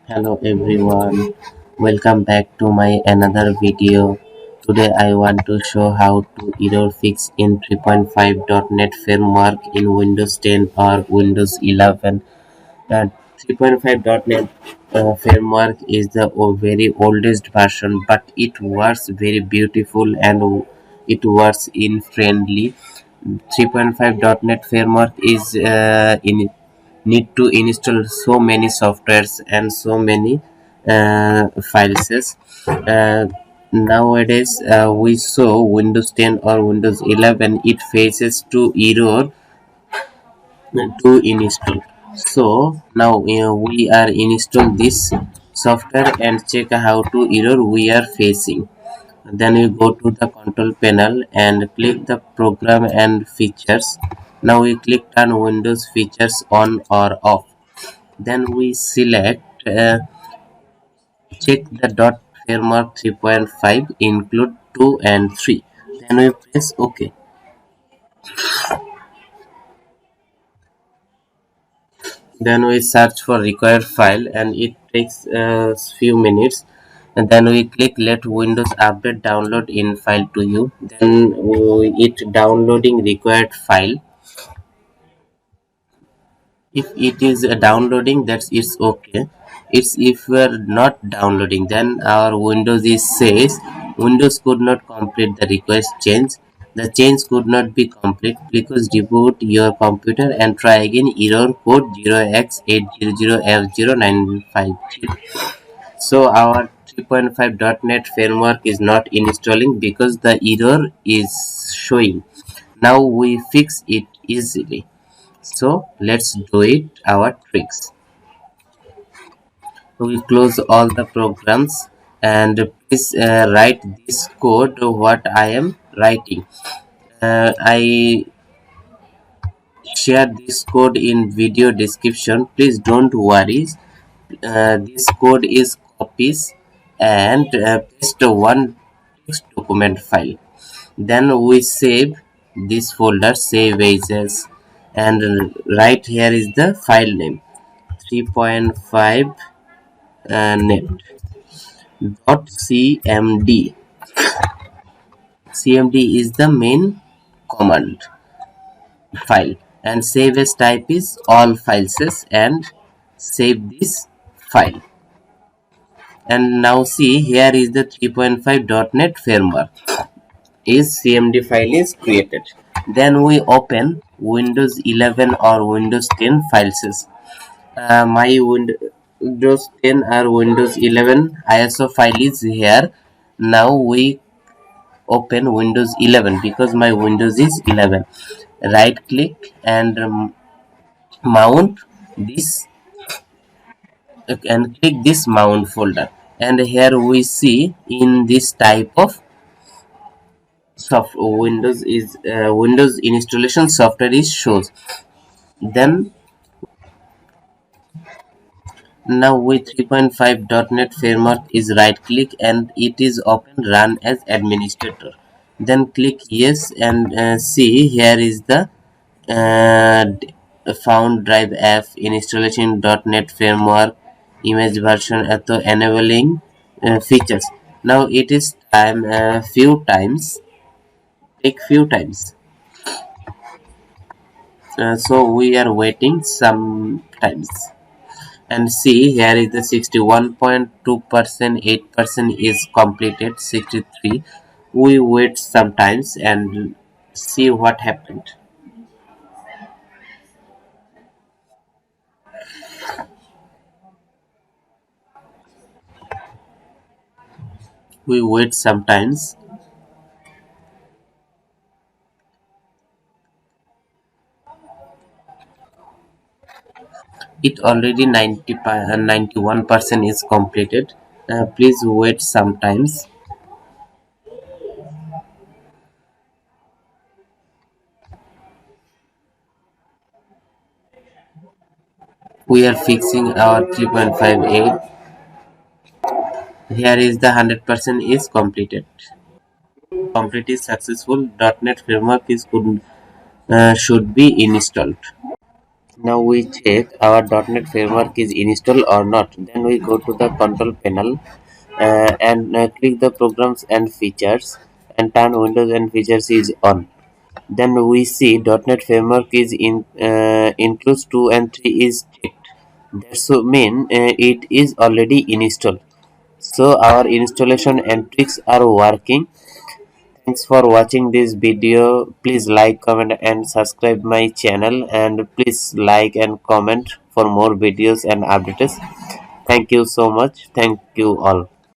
Hello everyone, welcome back to my another video. Today I want to show how to error fix in 3.5 .NET framework in Windows 10 or Windows 11. 3.5 .NET framework is the very oldest version, but it works very beautiful and it works in friendly. 3.5 .NET framework is in need to install so many softwares and so many files. Nowadays, we saw Windows 10 or Windows 11, it faces to error to install. So now we are install this software and check how to error we are facing. Then we go to the control panel and click the program and features. Now we click on Windows features on or off. Then we select check the dot framework 3.5 include 2 and 3. Then we press OK. Then we search for required file and it takes a few minutes. And then we click let Windows update download in file to you. Then it downloading required file. If it is downloading, that's it's okay. It's if we're not downloading, then our windows is says Windows could not complete the request change. The change could not be complete because reboot your computer and try again. Error code 0x800f0950. So our 3.5 .NET framework is not installing because the error is showing. Now we fix it easily. So let's do it our tricks. We close all the programs and please write this code what I am writing. I share this code in video description. Please don't worry. This code is copies and paste one text document file. Then we save this folder, save as, and right here is the file name 3.5 net .cmd. cmd is the main command file and save as type is all files and save this file. And now see here is the 3.5 .NET framework is cmd file is created. Then we open Windows 11 or Windows 10 files. My Windows 10 or Windows 11 ISO file is here. Now we open Windows 11 because my Windows is 11. Right click and mount this and click this mount folder. And here we see in this type of Windows installation software is shows. Then now with 3.5 .NET framework is right click and it is open run as administrator. Then click yes and see here is the found drive app installation .NET framework image version at the enabling features. Now it is time few times take few times. So we are waiting some times. And see here is the 61.2%, 8% is completed, 63. We wait sometimes and see what happened. We wait sometimes. It already 91% is completed. Please wait sometimes. We are fixing our 3.58. Here is the 100% is completed. Complete is successful. .NET framework is should be installed. Now we check our .NET framework is installed or not. Then we go to the control panel and click the programs and features and turn Windows and features is on. Then we see .NET framework is includes 2 and 3 is checked. That so mean it is already installed. So our installation and tricks are working. Thanks for watching this video. Please like, comment and subscribe my channel, and please like and comment for more videos and updates. Thank you so much. Thank you all.